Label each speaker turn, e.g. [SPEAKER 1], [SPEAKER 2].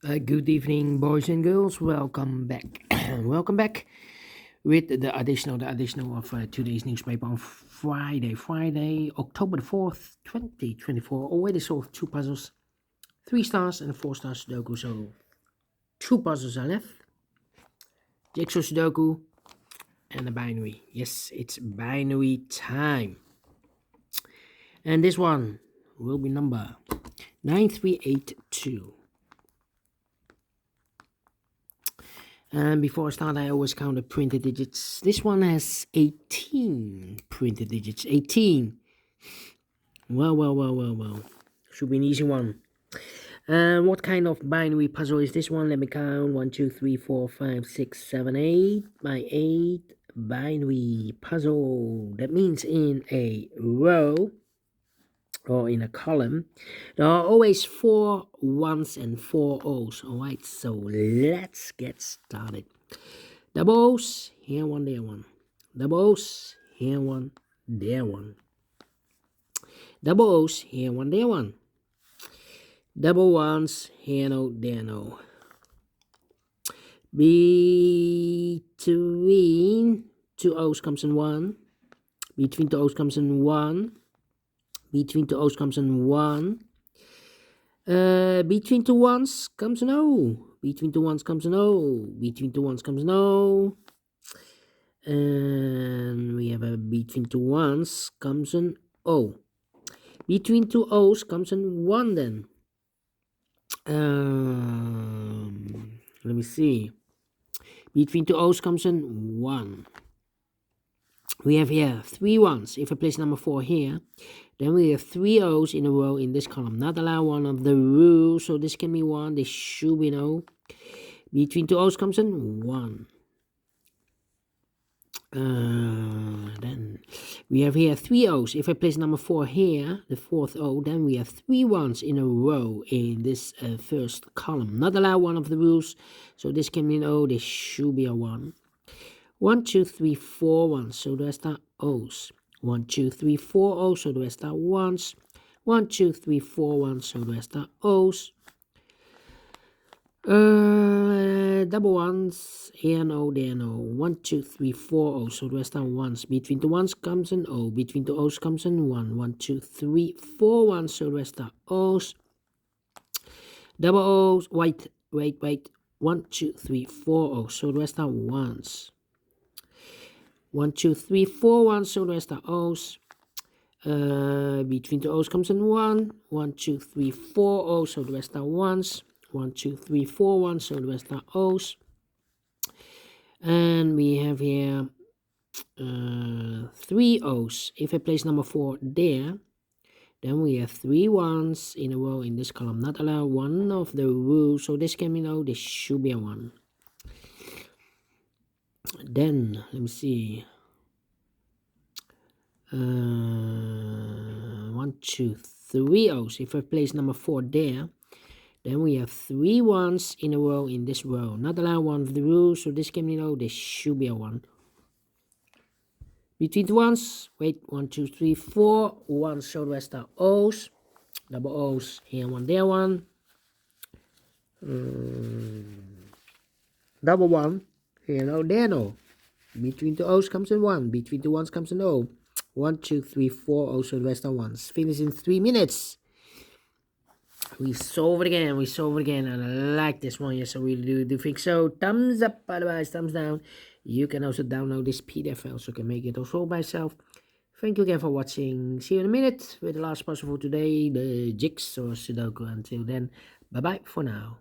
[SPEAKER 1] Good evening, boys and girls. Welcome back. Welcome back with the additional of today's newspaper on Friday, October the 4th, 2024. Already solved two puzzles, 3 stars and 4 star Sudoku. So two puzzles are left: Jigsaw Sudoku and a binary. Yes, it's binary time. And this one will be number 9382. And before I start, I always count the printed digits. This one has 18 printed digits. 18. Well. Should be an easy one. What kind of binary puzzle is this one? Let me count. 1, 2, 3, 4, 5, 6, 7, 8. My 8 binary puzzle. That means in a row or in a column, there are always 4 1s and 4 O's. Alright, so let's get started. Double O's, here one, there one. Double O's, here one, there one. Double O's, here one, there one. Double ones, here no, there no. Between two O's comes in 1. Between two O's comes in 1. Between two O's comes in 1. Between two ones comes an O. Between two ones comes an O. Between two ones comes an O. And we have a between two ones comes an O. Between two O's comes an 1 then. Let me see. Between two O's comes an 1. We have here 3 1s. If I place number 4 here, then we have 3 O's in a row in this column. Not allow one of the rules, so this can be 1. This should be an O. Between two O's comes in 1. Then we have here 3 O's. If I place number 4 here, the 4th O, then we have 3 1s in a row in this first column. Not allow one of the rules, so this can be an O. This should be a 1. 1, 2, 3, 4 1s, so the rest are O's. 1, 2, 3, 4 O's, so the rest are 1s. 1, 2, 3, 4 1s, so the rest are O's. Double ones, here no, there no. 1, 2, 3, 4 O's, so the rest are 1s. Between the 1s comes an O. Between the O's comes an 1. 1, 2, 3, 4 1s, so the rest are O's. Double O's, wait. 1, 2, 3, 4 O's, so the rest are 1s. 1, 2, 3, 4 1s, so the rest are O's. Between the O's comes in 1. 1, 2, 3, 4 O's, so the rest are 1s. 1, 2, 3, 4 1s, so the rest are O's. And we have here 3 O's. If I place number 4 there, then we have 3 1s in a row in this column. Not allow one of the rules, so this can be no, this should be a 1. Then, let me see. 1, 2, 3 O's. If I place number 4 there, then we have 3 1s in a row in this row. Not allow one of the rules, so this can be no, this should be a 1. Between the ones, 1, 2, 3, 4 1, so the rest are O's. Double O's, here one, there one. Double 1, here no, there no. Between the O's comes an 1. Between the 1s comes an O. 1, 2, 3, 4 O's, so the rest are 1s. Finish in 3 minutes. We solve it again, and I like this one, yes, I really do think so. Thumbs up, otherwise thumbs down. You can also download this PDF file, so you can make it also by yourself. Thank you again for watching. See you in a minute with the last puzzle for today, the Jigsaw Sudoku. Until then, bye-bye for now.